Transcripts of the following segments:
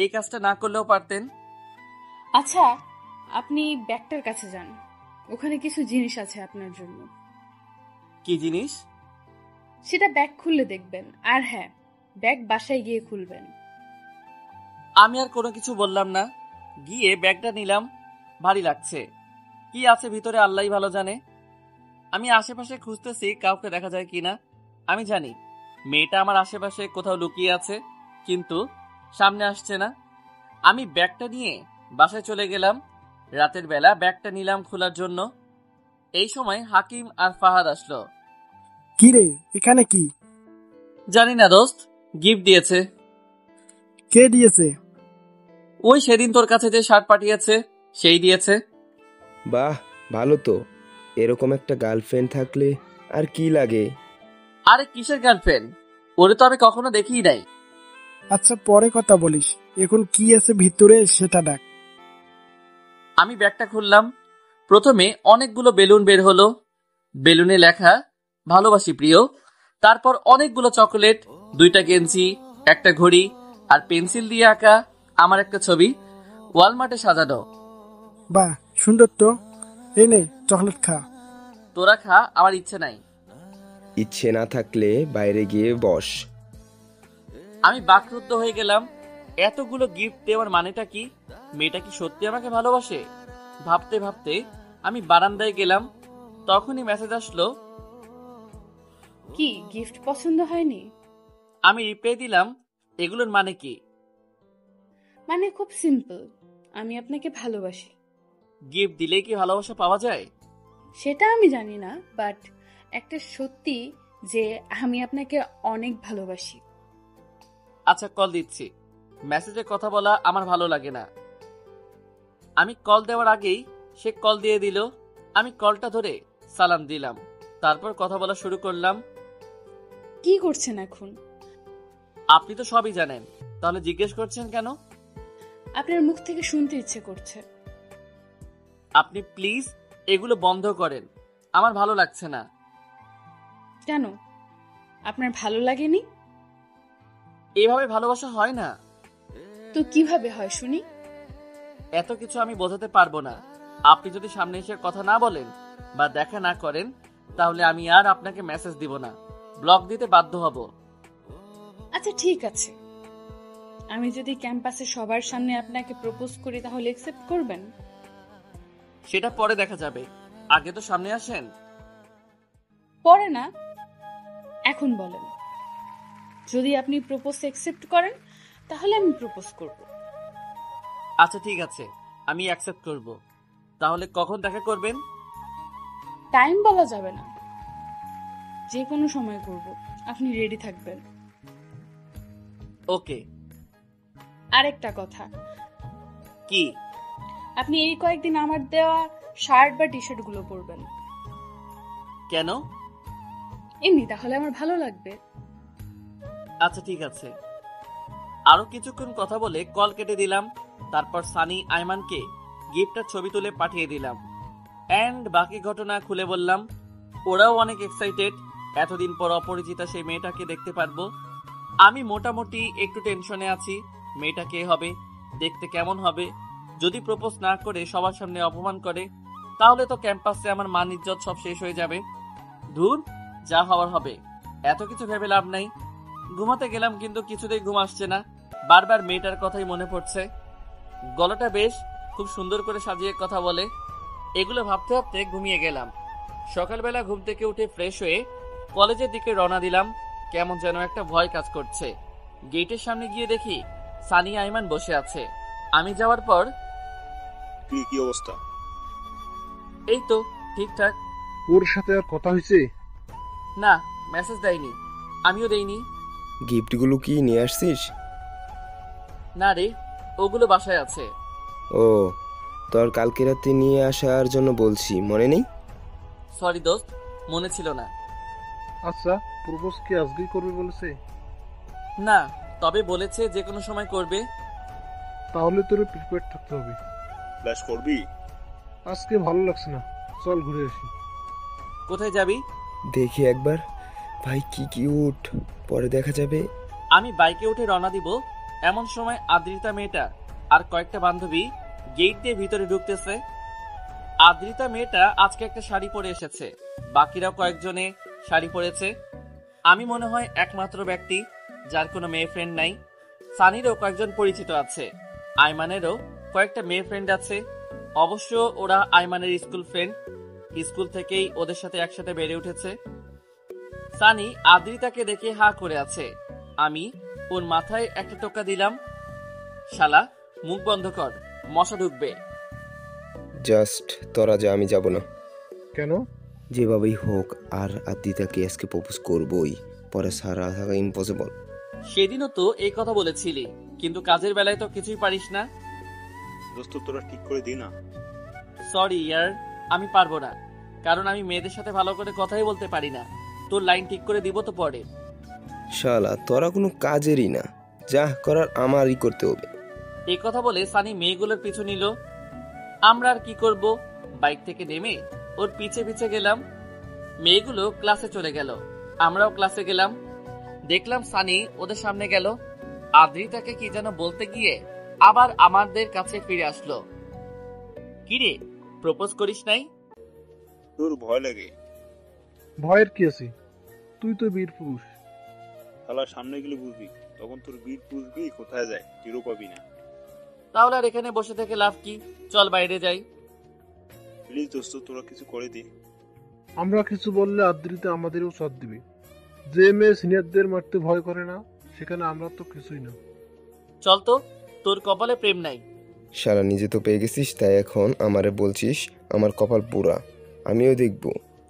এই কাজটা না করলেও পারতেন। আচ্ছা, আপনি ব্যাগটার কাছে যান, ওখানে কিছু জিনিস আছে আপনার জন্য। কি জিনিস? সেটা ব্যাগ খুললে দেখবেন। আর হ্যাঁ, ব্যাগ বাসায় গিয়ে খুলবেন। আমি আর কোনো কিছু বললাম না, গিয়ে ব্যাগটা নিলাম। ভারী লাগছে, কি আছে ভিতরে আল্লাহই ভালো জানে। আমি আশেপাশে খুঁজতেছি কাউকে দেখা যায় কিনা। আমি জানি মেয়েটা আমার আশেপাশে কোথাও লুকিয়ে আছে, কিন্তু সামনে আসছে না। আমি ব্যাগটা নিয়ে বাসায় চলে গেলাম। রাতের বেলা ব্যাগটা নিলাম খোলার জন্য। এই সময় হাকিম আর ফাহাদ আসলো। কি রে, এখানে কি? জানি না দোস্ত, গিফট দিয়েছে। কে দিয়েছে? ওই সেদিন তোর কাছে যে শার্ট পাঠিয়েছে সেই দিয়েছে। বাহ, ভালো তো। এরকম একটা গার্লফ্রেন্ড থাকলে আর কি লাগে। আরে কিসের গার্লফ্রেন্ড? ওরে তো আমি কখনো দেখিই নাই। আচ্ছা, পরে কথা বলিস, এখন কি আছে ভিতরে সেটা ডাক। আমি ব্যাগটা খুললাম। প্রথমে অনেকগুলো বেলুন বের হলো। বেলুনে লেখা ভালোবাসি প্রিয়। তারপর অনেকগুলো চকোলেট, 2টা গেঞ্জি, একটা ঘড়ি আর পেন্সিল দিয়ে আঁকা আমার একটা ছবি ওয়ালমার্টে সাজানো। বাহ, সুন্দর তো। এই নে, চকলেট খা। তোরা খা, আমার ইচ্ছে নাই। ইচ্ছে না থাকলে বাইরে গিয়ে বস। আমি বাকরুদ্ধ হয়ে গেলাম। এতগুলো গিফট দেওয়ার মানেটা কি? মেয়েটা কি সত্যি আমাকে ভালোবাসে? ভাবতে ভাবতে আমি বারান্দায় গেলাম। তখনই মেসেজ আসলো। কি গিফট পছন্দ হয়নি? আমি রিপ্লাই দিলাম, এগুলোর মানে কি? মানে খুব সিম্পল, আমি আপনাকে ভালোবাসি। গিফট দিলেই কি ভালোবাসা পাওয়া যায়? সেটা আমি জানি না, বাট একটা সত্যি যে আমি আপনাকে অনেক ভালোবাসি। আচ্ছা, কল দিচ্ছি। মেসেজে কথা বলা আমার ভালো লাগে না। আমি কল দেওয়ার আগেই সে কল দিয়ে দিল। আমি কলটা ধরে সালাম দিলাম, তারপর কথা বলা শুরু করলাম। কি করছেন এখন? আপনি তো সবই জানেন, তাহলে জিজ্ঞেস করছেন কেন? আপনার মুখ থেকে শুনতে ইচ্ছে করছে। আপনি প্লিজ এগুলো বন্ধ করেন, আমার ভালো লাগছে না। কেন, আপনার ভালো লাগেনি? এভাবে ভালোবাসা হয় না। তো কিভাবে হয় শুনি? এত কিছু আমি বোঝাতে পারবো না। আপনি যদি সামনে এসে কথা না বলেন বা দেখা না করেন, তাহলে আমি আর আপনাকে মেসেজ দিব না, ব্লক দিতে বাধ্য হব। আচ্ছা ঠিক আছে, আমি যদি ক্যাম্পাসে সবার সামনে আপনাকে প্রপোজ করি তাহলে অ্যাকসেপ্ট করবেন? সেটা পরে দেখা যাবে, আগে তো সামনে আসেন। পরে না, এখন বলেন। যদি আপনি প্রপোজ অ্যাকসেপ্ট করেন তাহলে আমি প্রপোজ করব। আচ্ছা ঠিক আছে, আমি অ্যাকসেপ্ট করব। তাহলে কখন দেখা করবেন? টাইম বলা যাবে না, যে কোনো সময় করব, আপনি রেডি থাকবেন। ওকে। আরেকটা কথা, কি? আপনি এই কয়েকদিন আমার দেওয়া শার্ট বা টি শার্ট গুলো পরবেন। কেন? এমনি, তাহলে আমার ভালো লাগবে। আচ্ছা ঠিক আছে। আরো কিছুক্ষণ কথা বলে কল কেটে দিলাম। তারপর সানি আইমানকে গিফটের ছবি তুলে পাঠিয়ে দিলাম এন্ড বাকি ঘটনা খুলে বললাম। ওরাও অনেক এক্সাইটেড, এতদিন পর অপরিচিতা সেই মেয়েটাকে দেখতে পারবো। আমি মোটামুটি একটু টেনশনে আছি, মেয়েটা কে হবে, দেখতে কেমন হবে। যদি প্রপোজ না করে সবার সামনে অপমান করে, তাহলে তো ক্যাম্পাসে আমার মান ইজ্জত সব শেষ হয়ে যাবে। ধুর, যা হওয়ার হবে, এত কিছু ভেবে লাভ নাই। ঘুমাতে গেলাম কিন্তু কিছুতেই ঘুম আসছে না, বারবার মেয়েটার কথাই মনে পড়ছে। গলাটা বেশ খুব সুন্দর করে সাজিয়ে কথা বলে। এগুলো ভাবতে ভাবতে ঘুমিয়ে গেলাম। সকালবেলা ঘুম থেকে উঠে ফ্রেশ হয়ে কলেজের দিকে রওনা দিলাম। কেমন যেন একটা ভয় কাজ করছে। গেটের সামনে গিয়ে দেখি সানি আইমান বসে আছে। আমি যাওয়ার পর, কি অবস্থা? এই তো ঠিকঠাক। ওর সাথে আর কথা হয়েছে? না, মেসেজ দেয়নি, আমিও দেইনি। গিফটগুলো কি নিয়ে আসছিস? না রে, ওগুলো বাসায় আছে। ও, তোর কালকে রাতে নিয়ে আসার জন্য বলছি, মনে নেই? সরি দোস্ত, মনে ছিল না। আচ্ছা, প্রপোজ কি আজকেই করবে বলেছে? না, তবে বলেছে যে কোনো সময় করবে। তাহলে তোর প্রিপেয়ার থাকতে হবে। ফ্ল্যাশ করবি? আজকে ভালো লাগছে না, চল ঘুরে আসি। কোথায় যাবি? দেখি একবার। ভাই কি কিউট, পরে দেখা যাবে। আমি বাইকে উঠে রওনা দিব, এমন সময় আদ্রিতা মেয়েটা আর কয়েকটা বান্ধবী গেট দিয়ে ভিতরে ঢুকতেছে। আদ্রিতা মেয়েটা আজকে একটা শাড়ি পরে এসেছে, বাকিরাও কয়েকজনে শাড়ি পরেছে। আমি মনে হয় একমাত্র ব্যক্তি যার কোনো মেয়ে ফ্রেন্ড নাই। সানিরও কয়েকজন পরিচিত আছে, আইমানেরও কয়েকটা মেয়ে ফ্রেন্ড আছে। অবশ্য ওরা আইমানের স্কুল ফ্রেন্ড, স্কুল থেকেই ওদের সাথে একসাথে বেড়ে উঠেছে। সানি আদ্রিতাকে দেখে হা করে আছে। আমি ওর মাথায় একটা টোকা দিলাম, শালা মুখ বন্ধ কর, মশা ঢুকবে। জাস্ট তোরা যা, আমি যাব না। কেন? যেভাবেই হোক আর আদ্রিতাকে আজকে প্রপোজ করবই, পরে সারা থাকা ইম্পসিবল। সেদিনও তো এই কথা বলেছিলি, কিন্তু কাজের বেলায় তো কিছুই পারিস না। দোস্ত তোরা ঠিক করে দি না। সরি ইয়ার, আমি পারবো না, কারণ আমি মেয়েদের সাথে ভালো করে কথাই বলতে পারি না। তোর লাইন ঠিক করে দিব তো পরে। শালা তোরা কোনো কাজেরই না, যা করার আমারই করতে হবে। এই কথা বলে সানি মেয়েগুলোর পিছু নিল। আমরা আর কি করব, বাইক থেকে নেমে ওর পিছে পিছে গেলাম। মেয়েগুলো ক্লাসে চলে গেল, আমরাও ক্লাসে গেলাম। দেখলাম সানি ওদের সামনে গেল, আদ্রিতাকে কি যেন বলতে গিয়ে আবার আমাদের কাছে ফিরে আসলো। কিরে, প্রপোজ করিস নাই? তোর ভয় লাগে? ভয়ের কি আছে? তুই তো বীর পুরুষ। শালা সামনে গেলে বুঝবি, তখন তোর বীর পুষবি কোথায় যায় টিরও পাবি না। তাহলে আর এখানে বসে থেকে লাভ কি, চল বাইরে যাই। প্লিজ দোস্ত তোরা কিছু করে দে। আমরা কিছু বললে আদ্রিতা আমাদেরও সাথ দিবে। যে মেয়ে সিনিয়রদের মারতে ভয় করে না, সেখানে আমরা তো কিছুই না। চল তো, তোর কপালে প্রেম নাই। শালা নিজে তো পেয়ে গেছিস, তাই এখন আমারে বলছিস আমার কপাল পুরা। আমিও দেখব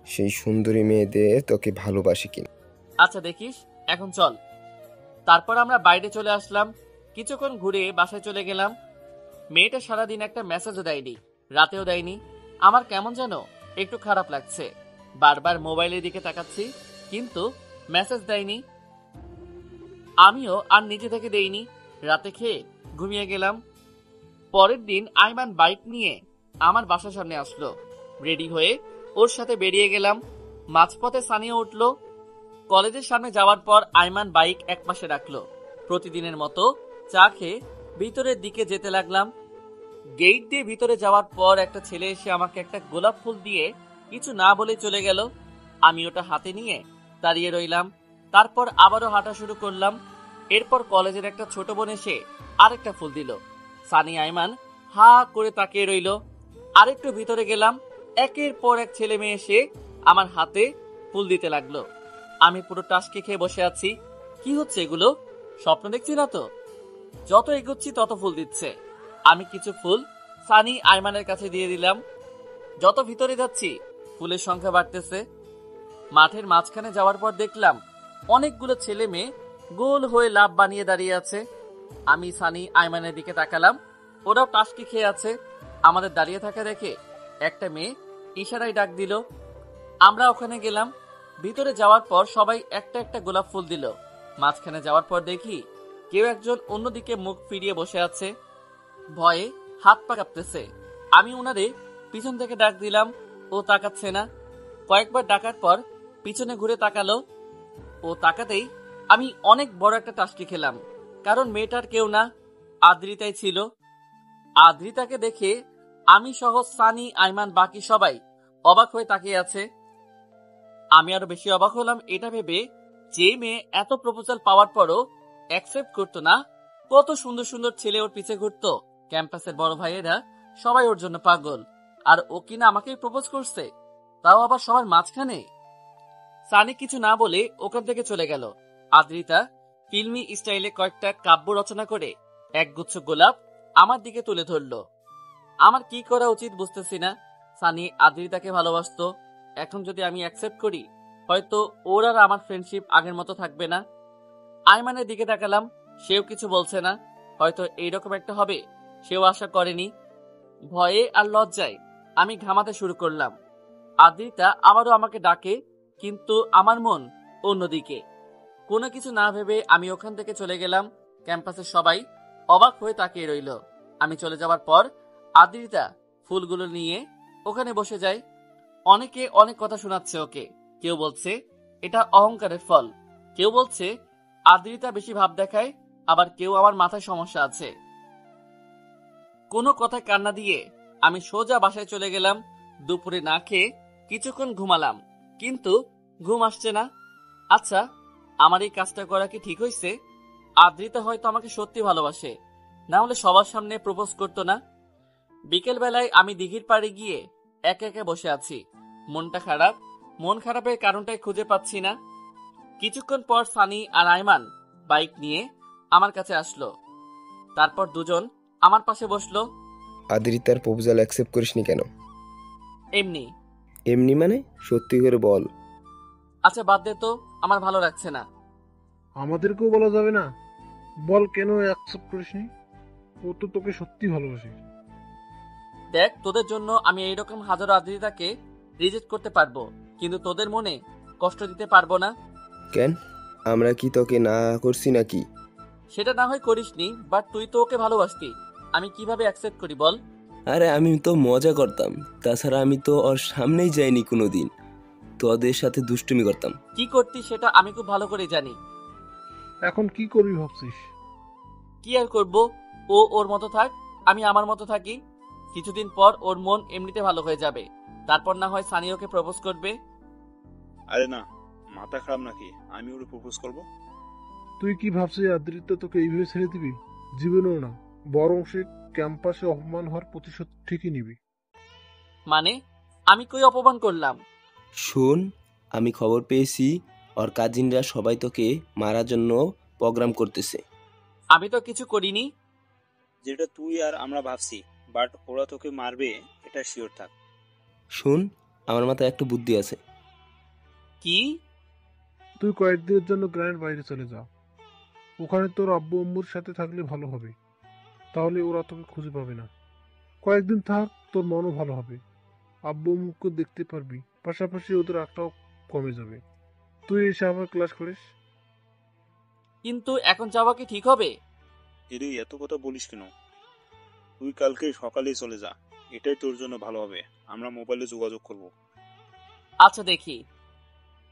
সেই সুন্দরী মেয়েদের তোকে ভালোবাসি কিনা। আচ্ছা দেখিস, এখন চল। তারপর আমরা বাইরে চলে আসলাম, কিছুক্ষণ ঘুরে বাসায় চলে গেলাম। মেয়েটা সারাদিন একটা মেসেজও দেয়নি, রাতেও দেয়নি। আমার কেমন যেন একটু খারাপ লাগছে। বারবার মোবাইলের দিকে তাকাচ্ছি, কিন্তু মেসেজ দেয়নি। আমিও আর নিজে থেকে দেইনি। রাতে খেয়ে ঘুমিয়ে গেলাম। পরের দিন আইমান বাইক নিয়ে আমার বাসার সামনে আসলো। রেডি হয়ে ওর সাথে বেরিয়ে গেলাম। মাঝপথে সানিও উঠলো। কলেজের সামনে যাওয়ার পর আইমান বাইক একপাশে রাখলো। প্রতিদিনের মতো চা খেয়ে ভিতরের দিকে যেতে লাগলাম। গেট দিয়ে ভিতরে যাওয়ার পর একটা ছেলে এসে আমাকে একটা গোলাপ ফুল দিয়ে কিছু না বলে চলে গেল। আমি ওটা হাতে নিয়ে দাঁড়িয়ে রইলাম। তারপর আবারও হাঁটা শুরু করলাম। এরপর কলেজের একটা ছোট বোন এসে আরেকটা ফুল দিল। সানি আইমান হা করে তাকিয়ে রইল। আরেকটু ভিতরে গেলাম, একের পর এক ছেলে মেয়ে এসে আমার হাতে ফুল দিতে লাগলো। আমি পুরো টাসকে খেয়ে বসে আছি। কি হচ্ছে এগুলো? স্বপ্ন দেখছি না তো? যত এগোচ্ছি তত ফুল দিচ্ছে। আমি কিছু ফুল সানি আইমানের কাছে দিয়ে দিলাম। যত ভিতরে যাচ্ছি ফুলের সংখ্যা বাড়তেছে। মাঠের মাঝখানে যাওয়ার পর দেখলাম অনেকগুলো ছেলে মেয়ে গোল হয়ে লাভ বানিয়ে দাঁড়িয়ে আছে। আমি সানি আইমানের দিকে তাকালাম, ওরাও টাসকি খেয়ে আছে। আমাদের দাঁড়িয়ে থাকা দেখে একটা মেয়ে ইশারায় ডাক দিল। আমরা ওখানে গেলাম। ভিতরে যাওয়ার পর সবাই একটা একটা গোলাপ ফুল দিল। মাঝখানে যাওয়ার পর দেখি কেউ একজন অন্যদিকে মুখ ফিরিয়ে বসে আছে, ভয়ে হাত পা কাঁপতেছে। আমি ওনারে পিছন থেকে ডাক দিলাম, ও তাকাচ্ছে না। কয়েকবার ডাকার পর পিছনে ঘুরে তাকালো। ও তাকাতেই আমি অনেক বড় একটা টাসকি খেলাম, কারণ মেয়েটার কেউ না, আদ্রিতাই ছিল। আদ্রিতাকে দেখে আমি সহ সানি আইমান বাকি সবাই অবাক হয়ে তাকিয়ে আছে। আমি আরো বেশি অবাক হলাম এটা ভেবে, যে মেয়ে এত প্রপোজাল পাওয়ার পরও অ্যাকসেপ্ট করতো না, কত সুন্দর সুন্দর ছেলে ওর পিছে ঘুরতো। ক্যাম্পাসের বড় ভাইয়েরা সবাই ওর জন্য পাগল, আর ও কিনা আমাকেই প্রপোজ করছে, তাও আবার সবার মাঝখানে। সানি কিছু না বলে ওখান থেকে চলে গেল। আদ্রিতা ফিল্মি স্টাইলে কয়েকটা কাব্য রচনা করে একগুচ্ছ গোলাপ আমার দিকে তুলে ধরলো। আমার কি করা উচিত বুঝতেছি না। সানি আদ্রিতাকে ভালোবাসতো, এখন যদি আমি অ্যাকসেপ্ট করি হয়তো ওর আর আমার ফ্রেন্ডশিপ আগের মতো থাকবে না। আইমানের দিকে তাকালাম, সেও কিছু বলছে না। হয়তো এইরকম একটা হবে সেও আশা করেনি। ভয়ে আর লজ্জায় আমি ঘামাতে শুরু করলাম। আদ্রিতা আবারও আমাকে ডাকে, কিন্তু আমার মন অন্যদিকে। কোনো কিছু না ভেবে আমি ওখান থেকে চলে গেলাম। ক্যাম্পাসের সবাই অবাক হয়ে তাকিয়ে রইল। আমি চলে যাওয়ার পর আদ্রিতা ফুলগুলো নিয়ে ওখানে বসে যায়। অনেকে অনেক কথা শোনাচ্ছে ওকে। কেউ বলছে এটা অহংকারের ফল, কেউ বলছে আদ্রিতা বেশি ভাব দেখায়, আবার কেউ আমার মাথায় সমস্যা আছে। কোনো কথায় কান্না দিয়ে আমি সোজা বাসায় চলে গেলাম। দুপুরে না খেয়ে কিছুক্ষণ ঘুমালাম, কিন্তু ঘুম আসছে না। আচ্ছা, আমার এই কাজটা করা কি ঠিক হয়েছে? আদ্রিতা হয়তো আমাকে সত্যি ভালোবাসে, না হলে সবার সামনে প্রপোজ করতো না। বিকেল বেলায় আমি দিঘির পাড়ে গিয়ে একা একা বসে আছি। মনটা খারাপ। মন খারাপের কারণটাই খুঁজে পাচ্ছি না। কিছুক্ষণ পর সানি আর আয়মান বাইক নিয়ে আমার কাছে আসলো। তারপর দুজন আমার পাশে বসলো। আদ্রিতার প্রপোজাল অ্যাকসেপ্ট করিসনি কেন? এমনি। এমনি মানে? সত্যি করে বল। আচ্ছা বাদ দে তো, আমার ভালো লাগছে না। আমাদেরকেও বলা যাবে না? বল কেন অ্যাকসেপ্ট করিসনি? ও তো তোকে সত্যি ভালোবাসে। দেখ, তোদের জন্য আমি এইরকম হাজারো আদ্রিতাকে রিজেক্ট করতে পারবো, কিন্তু তোদের মনে কষ্ট দিতে পারবো না। কেন? আমরা কি তোকে না করছি নাকি? সেটা না হয় করিসনি, বাট তুই তো ওকে ভালোবাসতি। আমি কিভাবে অ্যাকসেপ্ট করি বল? আরে আমি তো মজা করতাম, তাছাড়া আমি তো ওর সামনেই যাইনি কোনোদিন। তোদের সাথে দুষ্টুমি করতাম। কি করতি সেটা আমি খুব ভালো করে জানি। এখন কি করবি ভাবছিস? কি আর করবো, ও ওর মতো থাক, আমি আমার মতো থাকি। কিছুদিন পর ওর মন এমনিতে ভালো হয়ে যাবে, তারপর না হয় সানি ওকে প্রপোজ করবে। আরে না, মাথা খারাপ নাকি? আমি ওরে প্রপোজ করব? তুই কি ভাবছিস আদ্রিতা তোকে এইভাবে ছেড়ে দিবি? জীবনেও না, বরং সে ক্যাম্পাসে অপমান হওয়ার প্রতিশোধ ঠিকই নিবি। মানে? আমি কই অপমান করলাম? শোন, আমি খবর পেয়েছি ওর কাজিনরা সবাই তোকে মারার জন্য প্রোগ্রাম করতেছে। আমি তো কিছু করিনি। যেটা তুই আর আমরা ভাবছি, বাট ওরা তোকে মারবে এটা শিওর থাক। শোন, আমার মাথায় একটা বুদ্ধি আছে। কি? তুই কয়েকদিনের জন্য গ্রামের বাইরে চলে যা। ওখানে তোর আব্বু আম্মুর সাথে থাকলে ভালো হবে, তাহলে ওরা তোকে খুঁজে পাবে না। কয়েকদিন থাক, তোর মনও ভালো হবে, আব্বু আম্মুকে দেখতে পারবি, পাশাপাশি ওদের রাগটাও কমে যাবে। তুই এসে আবার ক্লাস করিস। কিন্তু এখন যাওয়া কি ঠিক হবে? এরে এত কথা বলিস কেন? তুই কালকে সকালেই চলে যা, এটাই তোর জন্য ভালো হবে। আমরা মোবাইলে যোগাযোগ করব। আচ্ছা দেখি।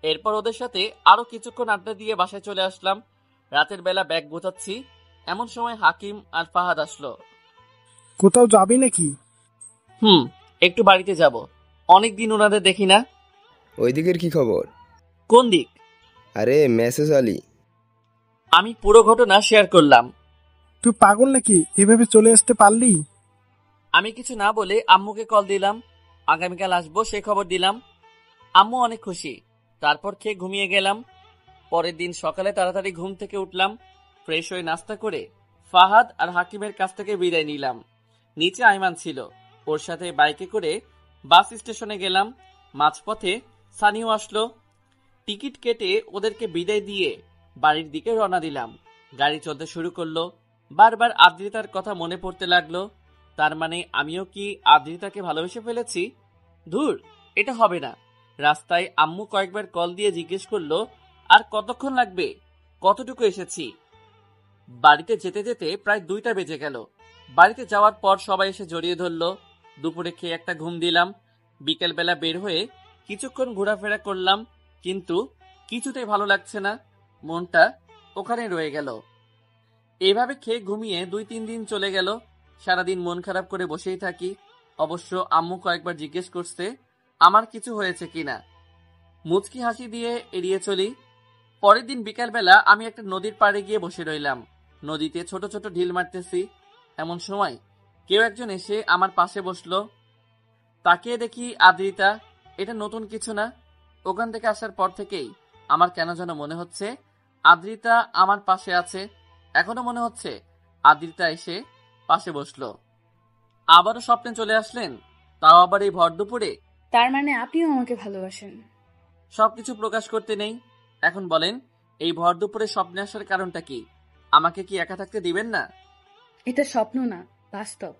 এরপর ওদের সাথে আরো কিছুক্ষণ আড্ডা দিয়ে বাসায় চলে আসলাম। রাতের বেলা ব্যাগ গোছাচ্ছি, এমন সময় হাকিম আর ফাহাদ আসলো। কোথাও যাবি নাকি? একটু বাড়িতে যাব, অনেকদিন ওনাদের দেখি না। ওই দিকের কি খবর? কোন দিক? আরে মেসেজ আলী। আমি পুরো ঘটনা শেয়ার করলাম। তুই পাগল নাকি? এভাবে চলে আসতে পারলি? আমি কিছু না বলে আম্মুকে কল দিলাম, আগামীকাল আসবো সে খবর দিলাম। আম্মু অনেক খুশি। তারপর খেয়ে ঘুমিয়ে গেলাম। পরের দিন সকালে তাড়াতাড়ি ঘুম থেকে উঠলাম, ফ্রেশ হয়ে নাস্তা করে ফাহাদ আর হাকিমের কাছ থেকে বিদায় নিলাম। নিচে আইমান ছিল, ওর সাথে বাইকে করে বাস স্টেশনে গেলাম। মাঝপথে সানিও আসলো। টিকিট কেটে ওদেরকে বিদায় দিয়ে বাড়ির দিকে রওনা দিলাম। গাড়ি চলতে শুরু করলো। বারবার আদ্রিতার কথা মনে পড়তে লাগলো। তার মানে আমিও কি আদ্রিতাকে ভালোবেসে ফেলেছি? ধুর, এটা হবে না। রাস্তায় আম্মু কয়েকবার কল দিয়ে জিজ্ঞেস করলো আর কতক্ষণ লাগবে, কতটুকু এসেছি। বাড়িতে যেতে যেতে প্রায় 2টা বেজে গেল। বাড়িতে যাওয়ার পর সবাই এসে জড়িয়ে ধরলো। দুপুরে খেয়ে একটা ঘুম দিলাম। বিকেলবেলা বের হয়ে কিছুক্ষণ ঘোরাফেরা করলাম, কিন্তু কিছুতেই ভালো লাগছে না। মনটা ওখানে রয়ে গেল। এভাবে খেয়ে ঘুমিয়ে 2-3 দিন চলে গেল। সারাদিন মন খারাপ করে বসেই থাকি। অবশ্য আম্মু কয়েকবার জিজ্ঞেস করছে আমার কিছু হয়েছে কিনা। মুচকি হাসি দিয়ে এড়িয়ে চলি। পরের দিন বিকালবেলা আমি একটা নদীর পাড়ে গিয়ে বসে রইলাম। নদীতে ছোট ছোট ঢিল মারতেছি। এমন সময় কেউ একজন এসে আমার পাশে বসলো। তাকিয়ে দেখি আদ্রিতা। এটা নতুন কিছু না। ওখান থেকে আসার পর থেকেই আমার কেন যেন মনে হচ্ছে আদ্রিতা আমার পাশে আছে। এখনো মনে হচ্ছে আদ্রিতা এসে পাশে বসলো। আবারও স্বপ্নে চলে আসলেন, তাও আবার এই ভর দুপুরে। তার মানে আপনিও আমাকে ভালোবাসেন? সবকিছু প্রকাশ করতে নেই। এখন বলেন, এই ভর দুপুরে স্বপ্নে আসার কারণটা কি? আমাকে কি একা থাকতে দিবেন না? এটা স্বপ্ন না, বাস্তব।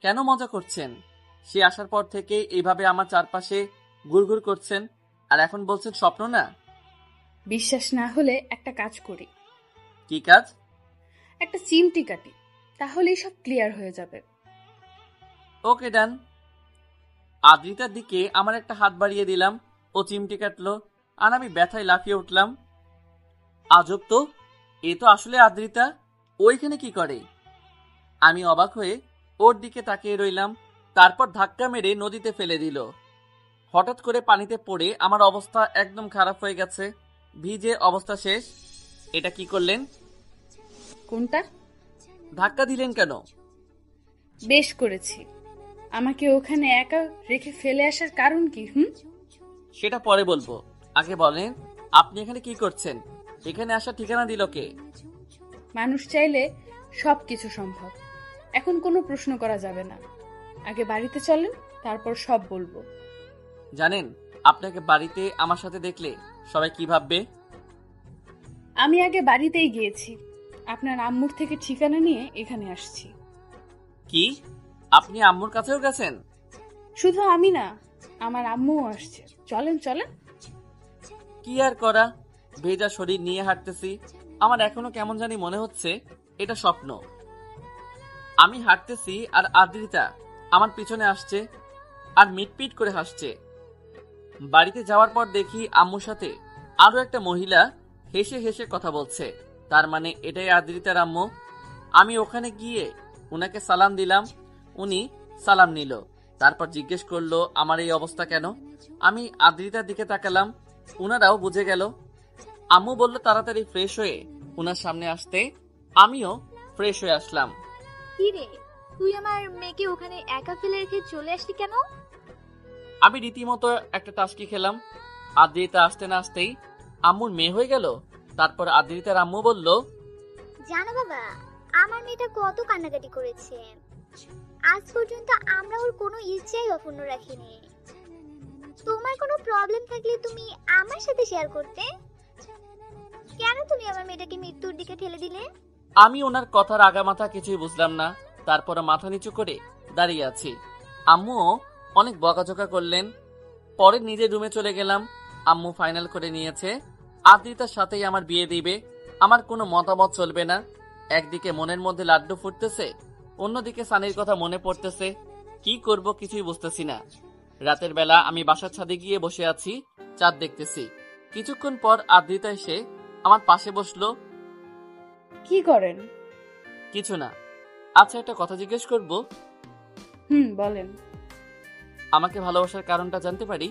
কেন মজা করছেন? সে আসার পর থেকে এইভাবে আমার চারপাশে ঘুরঘুর করছেন, আর এখন বলছেন স্বপ্ন না। বিশ্বাস না হলে একটা কাজ করি। কি কাজ? একটা চিমটি কাটি, তাহলেই সব ক্লিয়ার হয়ে যাবে। ওকে ডান। আদ্রিতার দিকে আমার একটা হাত বাড়িয়ে দিলাম, ও চিমটি কাটলো, আর আমি ব্যথায় লাফিয়ে উঠলাম। আজব তো, এ তো আসলে আদ্রিতা, ওইখানে কি করে? আমি অবাক হয়ে ওর দিকে তাকিয়ে রইলাম। তারপর ধাক্কা মেরে নদীতে ফেলে দিল। হঠাৎ করে পানিতে পড়ে আমার অবস্থা একদম খারাপ হয়ে গেছে, ভিজে অবস্থা শেষ। এটা কি করলেন? কোনটা? ধাক্কা দিলেন কেন? বেশ করেছি। আমাকে ওখানে একা রেখে ফেলে আসার কারণ কি? সেটা পরে বলবো, আগে বলেন আপনি এখানে কি করছেন? এখানে আসার ঠিকানা দিল কে? মানুষ চাইলে সবকিছু সম্ভব। এখন কোনো প্রশ্ন করা যাবে না। আগে বাড়িতে চলেন, তারপর সব বলবো। জানেন আপনাকে বাড়িতে আমার সাথে দেখলে সবাই কি ভাববে? আমি আগে বাড়িতেই গিয়েছি। আপনার আম্মুর থেকে ঠিকানা নিয়ে এখানে আসছি। কি, আপনি আম্মুর কাছেও গেছেন? শুধু আমি না, আমার আম্মুও আসছে। চলেন চলেন। কি আর করা, ভেজা শরীর নিয়ে হাঁটতেছি। আমার এখনো কেমন জানি মনে হচ্ছে এটা স্বপ্ন। আমি হাঁটতেছি আর আদ্রিতা আমার পিছনে আসছে আর মিটপিট করে হাসছে। বাড়িতে যাওয়ার পর দেখি আম্মুর সাথে আরো একটা মহিলা হেসে হেসে কথা বলছে। তার মানে এটাই আদ্রিতার আম্মু। আমি ওখানে গিয়ে উনাকে সালাম দিলাম। উনি সালাম নিল, তারপর জিজ্ঞেস করলো আমার এই অবস্থা কেন। আমি আদ্রিতার দিকে তাকালাম, উনারাও বুঝে গেল। আম্মু বলল তাড়াতাড়ি ফ্রেশ হয়ে উনার সামনে আসতে। আমিও ফ্রেশ হয়ে আসলাম। কি রে, তুই আমার মেয়েকে ওখানে একা ফেলে রেখে চলে আসলি কেন? আমি রীতিমতো একটা টাস্কি খেলাম। আদ্রিতা আসতে না আসতেই আম্মুর মেয়ে হয়ে গেল। তারপর আদ্রিতার আম্মু বলল, জানো বাবা, আমার মেয়েটা কত কান্নাকাটি করেছে। আজ পর্যন্ত আমরা ওর কোনো ইচ্ছাই অপূর্ণ রাখিনি। তোমার কোনো প্রবলেম থাকলে তুমি আমার সাথে শেয়ার করতে। কেন তুমি আমার মেয়েটাকে মৃত্যুর দিকে ঠেলে দিলে? আমি ওনার কথার আগামাথা কিছুই বুঝলাম না। তারপর মাথা নিচু করে দাঁড়িয়ে আছি। আম্মুও অনেক বকাঝকা করলেন। পরে নিজের রুমে চলে গেলাম। আম্মু ফাইনাল করে নিয়েছে আদ্রিতার সাথেই আমার বিয়ে দিবে। আমার কোনো মতামত চলবে না। একদিকে মনের মধ্যে লাড্ডু ফুটতেছে, অন্যদিকে সানির কথা মনে পড়তেছে। কি করব কিছুই বুঝতেছি না। রাতের বেলা আমি বাসার ছাদে গিয়ে বসে আছি, চাঁদ দেখতেছি। কিছুক্ষণ পর আদ্রিতা এসে আমার পাশে বসলো। কি করেন? কিছু না। আচ্ছা, একটা কথা জিজ্ঞেস করব? বলেন। আমাকে ভালোবাসার কারণটা জানতে পারি?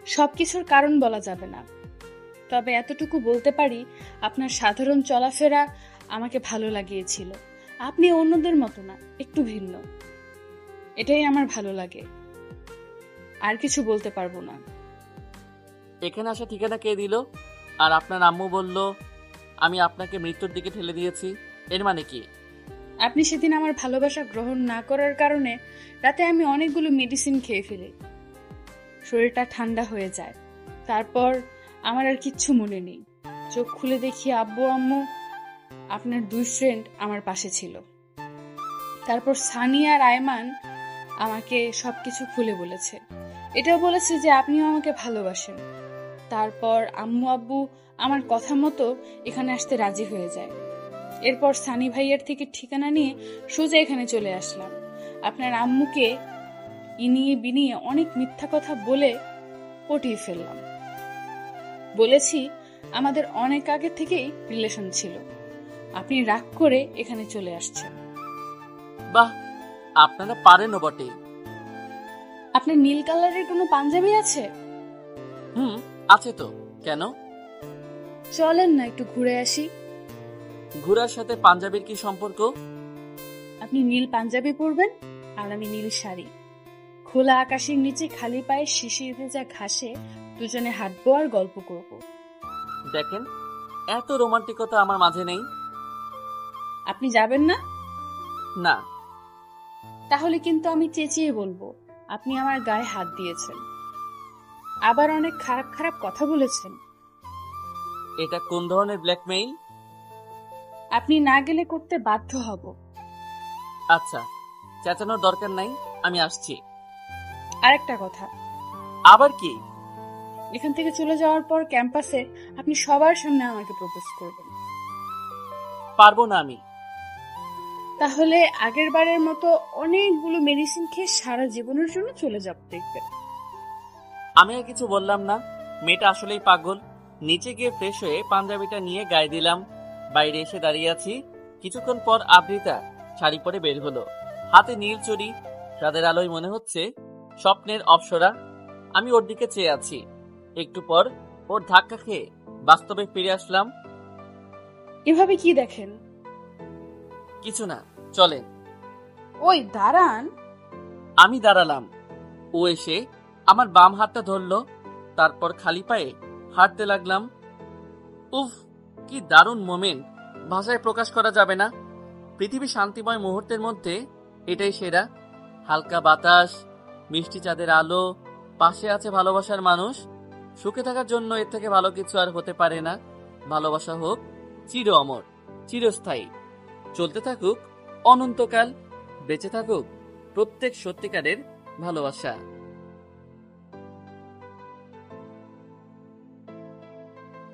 সবকিছুর কারণ বলা যাবে না, তবে এতটুকু বলতে পারি আপনার সাধারণ চলাফেরা আমাকে ভালো লাগিয়েছিল। আপনি অন্যদের মতো না, একটু ভিন্ন। এটাই আমার ভালো লাগে। আর কিছু বলতে পারবো না। এখানে আসা ঠিকানা কে দিল? আর আপনার আম্মু বলল আমি আপনাকে মৃত্যুর দিকে ঠেলে দিয়েছি, এর মানে কি? আপনি সেদিন আমার ভালোবাসা গ্রহণ না করার কারণে রাতে আমি অনেকগুলো মেডিসিন খেয়ে ফেলি। শরীরটা ঠান্ডা হয়ে যায়। তারপর আমার আর কিচ্ছু মনে নেই। চোখ খুলে দেখি আব্বু আম্মু আপনার দুই ফ্রেন্ড আমার পাশে ছিল। তারপর সানি আর আয়মান আমাকে সবকিছু খুলে বলেছে। এটাও বলেছে যে আপনিও আমাকে ভালোবাসেন। তারপর আম্মু আব্বু আমার কথা মতো এখানে আসতে রাজি হয়ে যায়। এরপর সানি ভাইয়ের থেকে ঠিকানা নিয়ে সোজা এখানে চলে আসলাম। আপনার আম্মুকে ইনিয়ে বিনিয়ে অনেক মিথ্যা কথা বলে পটিয়ে ফেললাম। বলেছি আমাদের অনেক আগে থেকেই রিলেশন ছিল। আপনি রাগ করে এখানে চলে আসছেন। বাহ, আপনারা পারেনও বটে। আপনার নীল কালারের কোনো পাঞ্জাবি আছে? আছে তো। কেন? চলেন না একটু ঘুরে আসি। ঘোড়ার সাথে পাঞ্জাবির কি সম্পর্ক? আপনি নীল পাঞ্জাবি পরবেন আর আমি নীল শাড়ি। খোলা আকাশের নিচে খালি পায়ে শিশির ভেজা ঘাসে দুজনে হাঁটবো আর গল্প করব। দেখেন, এত রোমান্টিকতা আমার মাঝে নেই। আপনি যাবেন না? না। তাহলে কিন্তু আমি চেঁচিয়ে বলবো আপনি আমার গায়ে হাত দিয়েছেন, আবার অনেক খারাপ খারাপ কথা বলেছেন। এটা কোন ধরনের ব্ল্যাকমেইল? আপনি না গেলে করতে বাধ্য হব। আচ্ছা, চেঁচানোর দরকার নাই, আমি আসছি। আরেকটা কথা। আবার কি? এখান থেকে চলে যাওয়ার পর ক্যাম্পাসে আপনি সবার সামনে আমাকে প্রপোজ করবেন। পারবো না আমি। তাহলে আগের বারের মতো অনেকগুলো মেডিসিন খেয়ে সারা জীবনের জন্য চলে যাব দেখবেন। আমি আর কিছু বললাম না। মেয়েটা আসলেই পাগল। নিচে গিয়ে ফ্রেশ হয়ে পাঞ্জাবিটা নিয়ে গায়ে দিলাম। বাইরে এসে দাঁড়িয়ে আছি। কিছুক্ষণ পর আবৃতা শাড়ি পরে বের হলো, হাতে নীল চুড়ি। রাতের আলোয় মনে হচ্ছে স্বপ্নের অপ্সরা। আমি ওর দিকে চেয়ে আছি। একটু পর ওর ধাক্কা খেয়ে বাস্তবে ফিরে আসলাম। এভাবে কি দেখেন? কিছু না, চলেন। ওই দাঁড়ান। আমি দাঁড়ালাম। ও এসে আমার বাম হাতটা ধরলো, তারপর খালি পায়ে হাঁটতে লাগলাম। উফ, কি দারুণ মোমেন্ট, ভাষায় প্রকাশ করা যাবে না। পৃথিবী শান্তিময় মুহূর্তের মধ্যে এটাই সেরা। হালকা বাতাস, মিষ্টি চাঁদের আলো, পাশে আছে ভালোবাসার মানুষ। সুখে থাকার জন্য এর থেকে ভালো কিছু আর হতে পারে না। ভালোবাসা হোক চির অমর, চিরস্থায়ী, চলতে থাকুক অনন্তকাল, বেঁচে থাকুক প্রত্যেক সত্যিকারের ভালোবাসা।